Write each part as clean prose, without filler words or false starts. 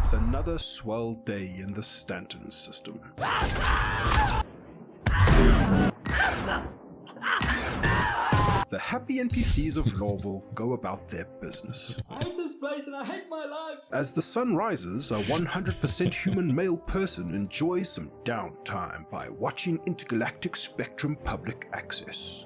It's another swell day in the Stanton system. The happy NPCs of Lawville go about their business. I hate this place and I hate my life. As the sun rises, a 100% human male person enjoys some downtime by watching Intergalactic Spectrum Public Access.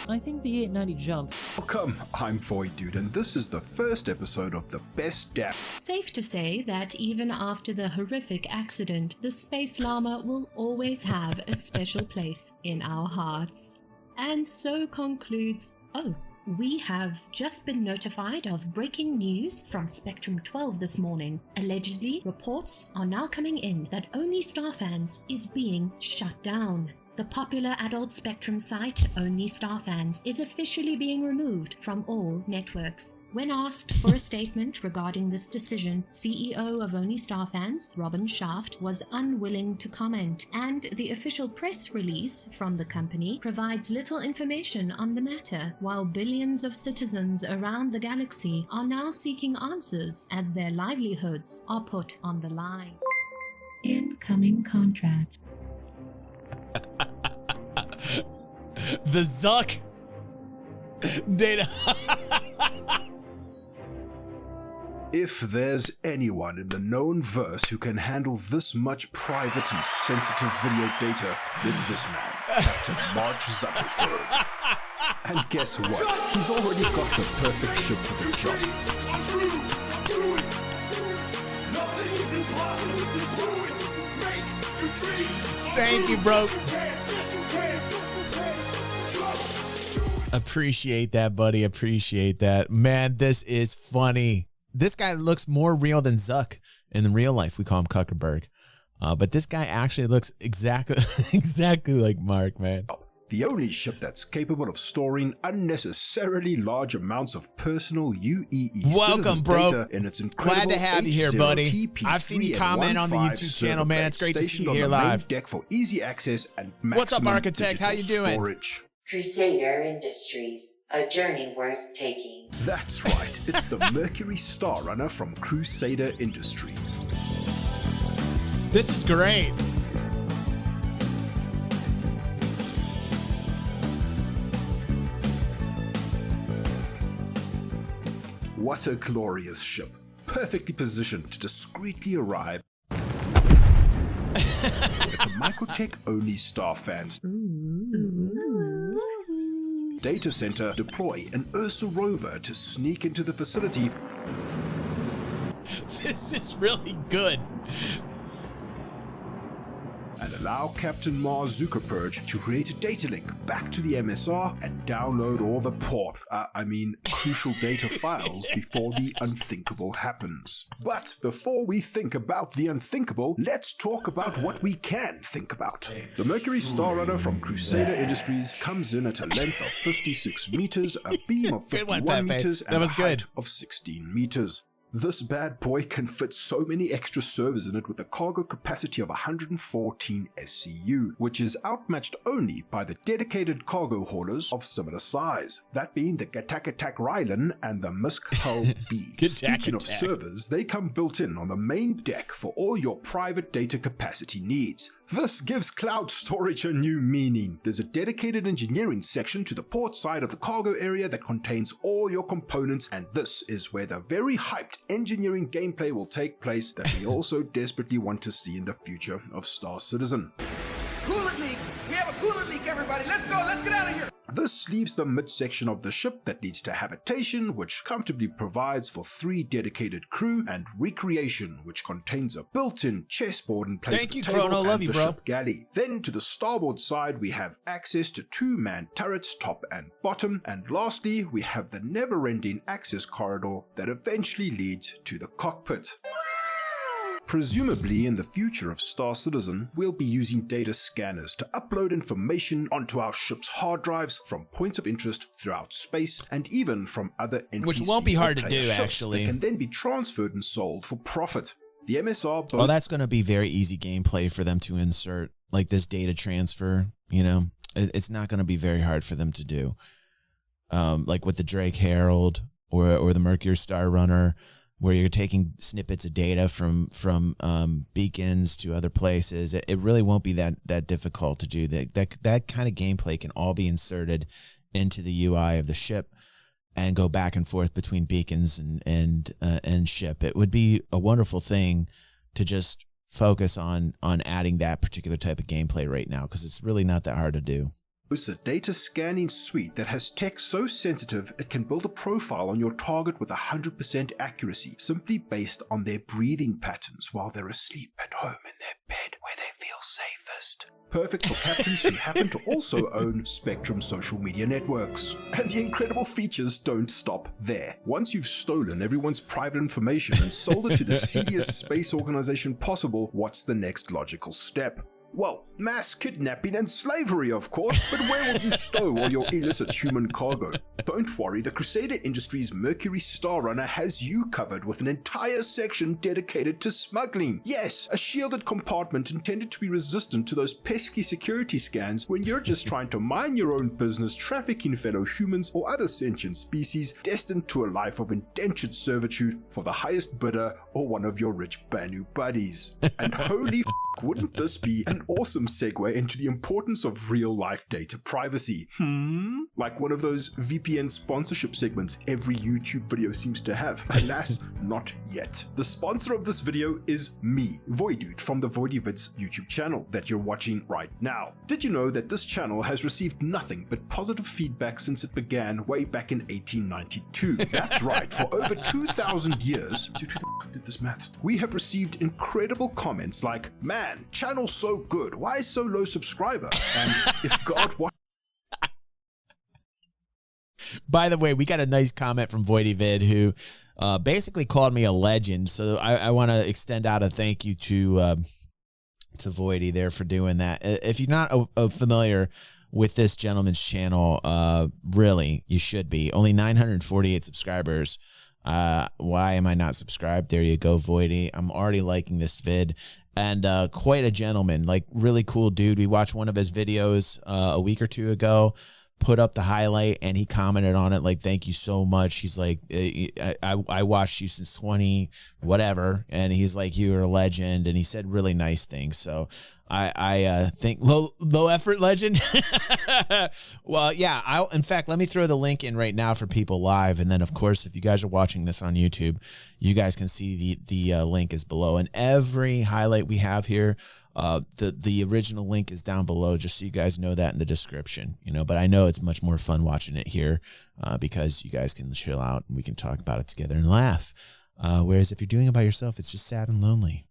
I think the 890 jump. Welcome, I'm Void and this is the first episode of the Best Damn. Safe to say that even after the horrific accident, the Space Llama will always have a special place in our hearts. And so concludes, we have just been notified of breaking news from Spectrum 12 this morning. Allegedly, reports are now coming in that Only Star Fans is being shut down. The popular adult Spectrum site, Only Star Fans, is officially being removed from all networks. When asked for a statement regarding this decision, CEO of Only Star Fans, Robin Shaft, was unwilling to comment, and the official press release from the company provides little information on the matter, while billions of citizens around the galaxy are now seeking answers as their livelihoods are put on the line. Incoming contract. The Zuck data. If there's anyone in the known verse who can handle this much private and sensitive video data, it's this man, Captain Mark Zuckerberg. And guess what? He's already got the perfect ship for the job. Thank you, bro. Appreciate that, buddy. Appreciate that. Man, this is funny. This guy looks more real than Zuck. In real life, we call him Zuckerberg. But this guy actually looks exactly like Mark, man. The only ship that's capable of storing unnecessarily large amounts of personal UEE Welcome, bro. data in its incredible Glad to have you here, buddy. H0TP3 I've seen you comment on the YouTube channel, man. It's great to see you here live. Deck for easy access and maximum What's up, Architect? How you doing? Storage. Crusader Industries, a journey worth taking. That's right. It's the Mercury Star Runner from Crusader Industries. This is great. What a glorious ship, perfectly positioned to discreetly arrive at the Microtech-only Star Fans data center, deploy an Ursa rover to sneak into the facility. This is really good. And allow Captain Mark Zuckerberg to create a data link back to the MSR and download all the crucial data files before the unthinkable happens. But before we think about the unthinkable, let's talk about what we can think about. The Mercury Star Runner from Crusader Industries comes in at a length of 56 meters, a beam of 51 meters, and a height of 16 meters. This bad boy can fit so many extra servers in it with a cargo capacity of 114 SCU, which is outmatched only by the dedicated cargo haulers of similar size, that being the Gattack Rylan and the Musk Hull B. Speaking of servers, they come built in on the main deck for all your private data capacity needs. This gives cloud storage a new meaning. There's a dedicated engineering section to the port side of the cargo area that contains all your components, and this is where the very hyped engineering gameplay will take place that we also desperately want to see in the future of Star Citizen. Coolant leak! We have a coolant leak, everybody! Let's go! Let's get out of here! This leaves the midsection of the ship that leads to habitation, which comfortably provides for 3 dedicated crew, and recreation, which contains a built-in chessboard in place for the table and the ship galley. Then to the starboard side, we have access to 2-man turrets top and bottom, and lastly, we have the never-ending access corridor that eventually leads to the cockpit. Presumably in the future of Star Citizen, we'll be using data scanners to upload information onto our ship's hard drives from points of interest throughout space and even from other NPC which won't be hard to do, ships actually. that can then be transferred and sold for profit. The MSR... Oh, that's going to be very easy gameplay for them to insert, like this data transfer, you know? It's not going to be very hard for them to do. Like with the Drake Herald or the Mercury Star Runner, where you're taking snippets of data from beacons to other places. It really won't be that difficult to do. That kind of gameplay can all be inserted into the UI of the ship and go back and forth between beacons and ship. It would be a wonderful thing to just focus on adding that particular type of gameplay right now, because it's really not that hard to do. It's a data scanning suite that has tech so sensitive it can build a profile on your target with 100% accuracy, simply based on their breathing patterns while they're asleep at home in their bed where they feel safest. Perfect for captains who happen to also own Spectrum social media networks. And the incredible features don't stop there. Once you've stolen everyone's private information and sold it to the seediest space organization possible, what's the next logical step? Well, mass kidnapping and slavery, of course, but where will you stow all your illicit human cargo? Don't worry, the Crusader Industries Mercury Star Runner has you covered with an entire section dedicated to smuggling. Yes, a shielded compartment intended to be resistant to those pesky security scans when you're just trying to mind your own business, trafficking fellow humans or other sentient species destined to a life of indentured servitude for the highest bidder or one of your rich Banu buddies. And holy wouldn't this be an awesome segue into the importance of real-life data privacy? Like one of those VPN sponsorship segments every YouTube video seems to have. Alas, not yet. The sponsor of this video is me, Voidude, from the Voidyvids YouTube channel that you're watching right now. Did you know that this channel has received nothing but positive feedback since it began way back in 1892? That's right, for over 2,000 years, dude, who the f did this maths? We have received incredible comments like, man, channel so good, why so low subscriber? And if God watch. By the way, we got a nice comment from Voidyvid who basically called me a legend. So I want to extend out a thank you to Voidy there for doing that. If you're not familiar with this gentleman's channel, really, you should be. Only 948 subscribers. Why am I not subscribed? There you go, Voidy. I'm already liking this vid. And quite a gentleman, like really cool dude. We watched one of his videos a week or two ago, put up the highlight, and he commented on it like, thank you so much. He's like, I watched you since 20 whatever, and he's like, you're a legend, and he said really nice things. So I think low effort legend. Well, yeah, in fact, let me throw the link in right now for people live, and then of course if you guys are watching this on YouTube, you guys can see the link is below, and every highlight we have here, the original link is down below, just so you guys know that in the description, but I know it's much more fun watching it here because you guys can chill out and we can talk about it together and laugh, whereas if you're doing it by yourself, it's just sad and lonely.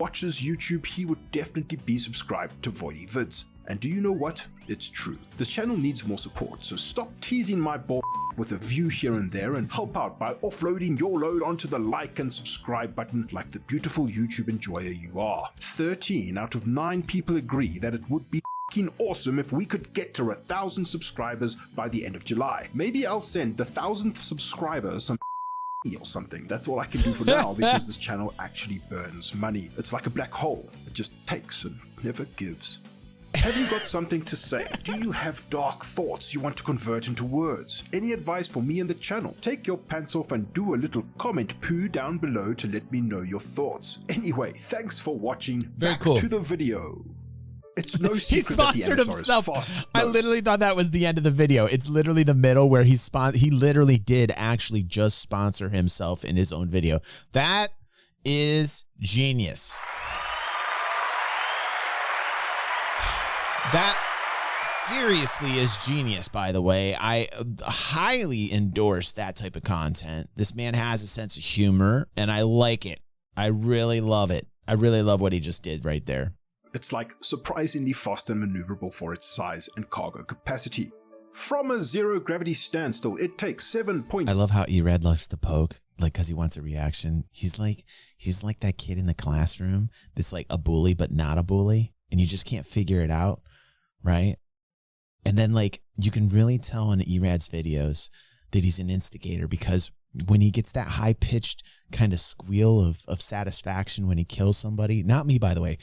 Watches YouTube, he would definitely be subscribed to Voidyvids. And do you know what? It's true. This channel needs more support, so stop teasing my ball with a view here and there and help out by offloading your load onto the like and subscribe button like the beautiful YouTube enjoyer you are. 13 out of 9 people agree that it would be f***ing awesome if we could get to 1,000 subscribers by the end of July. Maybe I'll send the 1,000th subscriber some or something. That's all I can do for now because this channel actually burns money. It's like a black hole. It just takes and never gives. Have you got something to say? Do you have dark thoughts you want to convert into words? Any advice for me and the channel? Take your pants off and do a little comment poo down below to let me know your thoughts. Anyway, thanks for watching. Very cool. To the video. It's no secret he sponsored that the himself. is fast. I literally thought that was the end of the video. It's literally the middle where he literally did actually just sponsor himself in his own video. That is genius. That seriously is genius, by the way. I highly endorse that type of content. This man has a sense of humor, and I like it. I really love it. I really love what he just did right there. It's like surprisingly fast and maneuverable for its size and cargo capacity. From a zero-gravity standstill, it takes 7 I love how Erad loves to poke, like, because he wants a reaction. He's like that kid in the classroom that's like a bully but not a bully, and you just can't figure it out, right? And then, like, you can really tell in Erad's videos that he's an instigator, because when he gets that high-pitched kind of squeal of satisfaction when he kills somebody, not me, by the way.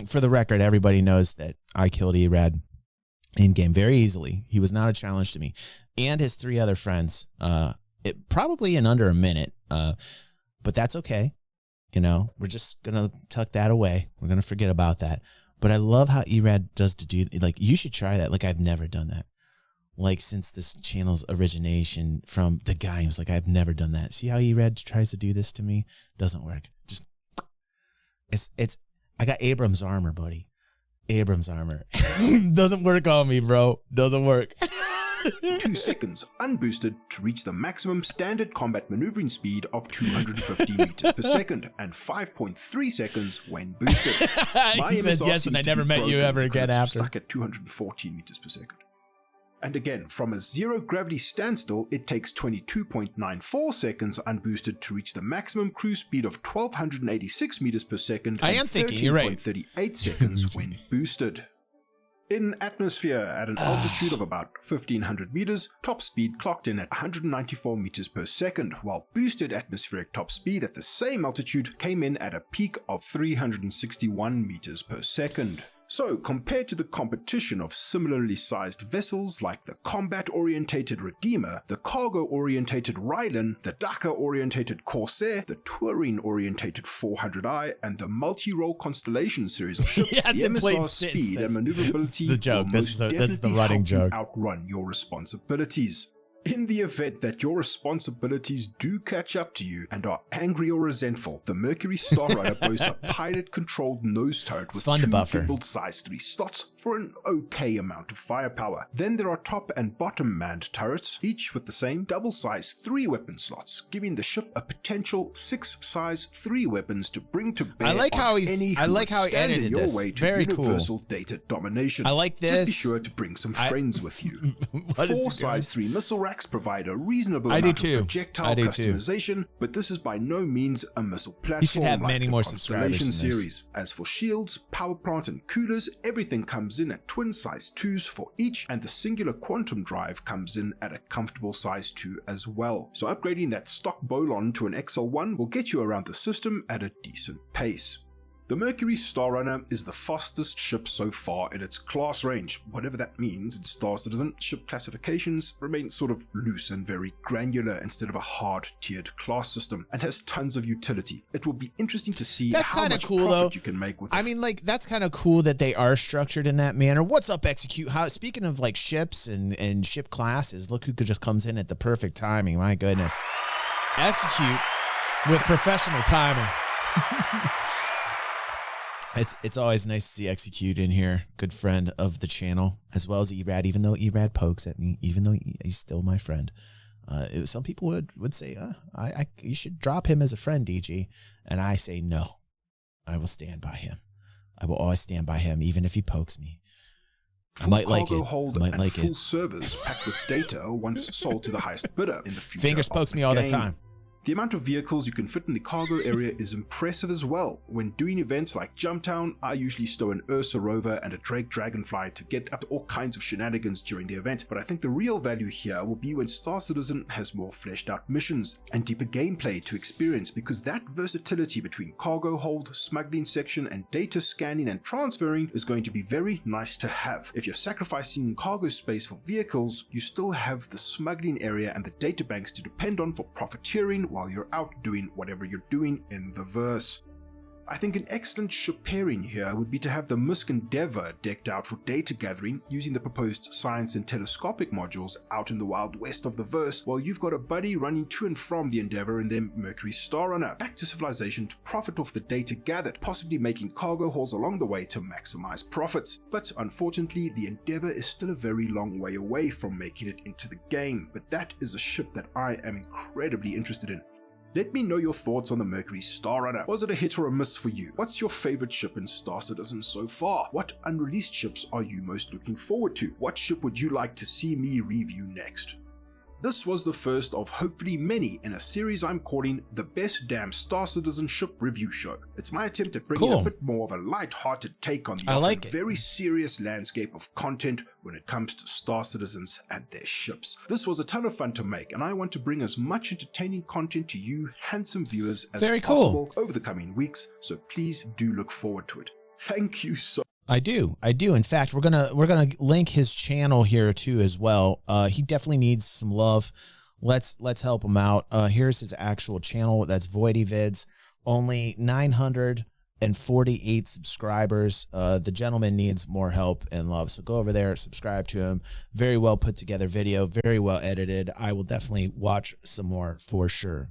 For the record, everybody knows that I killed Erad in game very easily. He was not a challenge to me. And his 3 other friends probably in under a minute. But that's okay. You know, we're just gonna tuck that away. We're gonna forget about that. But I love how Erad does to do, like, you should try that. Like, I've never done that. Like, since this channel's origination from the guy who's like, I've never done that. See how Erad tries to do this to me? Doesn't work. Just, I got Abrams armor, buddy. Abrams armor. Doesn't work on me, bro. Doesn't work. 2 seconds unboosted to reach the maximum standard combat maneuvering speed of 250 meters per second, and 5.3 seconds when boosted. He says yes, and I never met you ever again after. Stuck at 214 meters per second. And again, from a zero gravity standstill, it takes 22.94 seconds unboosted to reach the maximum cruise speed of 1286 meters per second. I am thinking, you're right. 13.38 seconds when boosted. In atmosphere, at an altitude of about 1500 meters, top speed clocked in at 194 meters per second, while boosted atmospheric top speed at the same altitude came in at a peak of 361 meters per second. So, compared to the competition of similarly sized vessels like the combat-orientated Redeemer, the cargo-orientated Rylan, the Dakar-orientated Corsair, the touring-orientated 400i, and the multi-role Constellation series of ships, the MSR's speed and maneuverability will most definitely help you outrun your responsibilities. In the event that your responsibilities do catch up to you and are angry or resentful, the Mercury Star Rider boasts a pilot-controlled nose turret with 2 gimbaled size 3 slots for an okay amount of firepower. Then there are top and bottom manned turrets, each with the same double size 3 weapon slots, giving the ship a potential 6 size 3 weapons to bring to bear on any who would stand in your way to universal data domination. I like this. Just be sure to bring some friends with you. 4 size 3 missile racks provide a reasonable amount of projectile customization, but this is by no means a missile platform. You should have like many the more Constellation subscribers series. As for shields, power plants, and coolers, everything comes in at twin size 2s for each, and the singular quantum drive comes in at a comfortable size 2 as well. So upgrading that stock Bolon to an XL1 will get you around the system at a decent pace. The Mercury Star Runner is the fastest ship so far in its class range. Whatever that means in Star Citizen, ship classifications remain sort of loose and very granular instead of a hard-tiered class system, and has tons of utility. It will be interesting to see how much profit you can make with it. I mean, like, that's kind of cool that they are structured in that manner. What's up, Execute? Speaking of, like, ships and ship classes, look who just comes in at the perfect timing. My goodness. Execute with professional timing. It's always nice to see Execute in here. Good friend of the channel, as well as Erad, even though Erad pokes at me, even though he's still my friend. Some people would say, you should drop him as a friend, DG. And I say, no, I will stand by him. I will always stand by him, even if he pokes me. I might like it. Hold I might like full it. servers packed with data once sold to the highest bidder in the future. Fingers pokes me all the time. The amount of vehicles you can fit in the cargo area is impressive as well. When doing events like Jumptown, I usually stow an Ursa Rover and a Drake Dragonfly to get up to all kinds of shenanigans during the event, but I think the real value here will be when Star Citizen has more fleshed out missions and deeper gameplay to experience, because that versatility between cargo hold, smuggling section, and data scanning and transferring is going to be very nice to have. If you're sacrificing cargo space for vehicles, you still have the smuggling area and the data banks to depend on for profiteering while you're out doing whatever you're doing in the verse. I think an excellent ship pairing here would be to have the Musk Endeavour decked out for data gathering using the proposed science and telescopic modules out in the wild west of the verse, while you've got a buddy running to and from the Endeavour in their Mercury Star Runner back to civilization to profit off the data gathered, possibly making cargo hauls along the way to maximize profits. But unfortunately, the Endeavour is still a very long way away from making it into the game, but that is a ship that I am incredibly interested in. Let me know your thoughts on the Mercury Star Runner. Was it a hit or a miss for you? What's your favorite ship in Star Citizen so far? What unreleased ships are you most looking forward to? What ship would you like to see me review next? This was the first of hopefully many in a series I'm calling the Best Damn Star Citizen Ship Review Show. It's my attempt at bringing a bit more of a light-hearted take on the very serious landscape of content when it comes to Star Citizens and their ships. This was a ton of fun to make, and I want to bring as much entertaining content to you handsome viewers as possible over the coming weeks, so please do look forward to it. Thank you so much. I do. In fact, we're gonna link his channel here too as well. He definitely needs some love Let's help him out. Here's his actual channel. That's Voidy Vids. Only 948 subscribers. The gentleman needs more help and love. So go over there, subscribe to him. Very well put together video, very well edited. I will definitely watch some more for sure.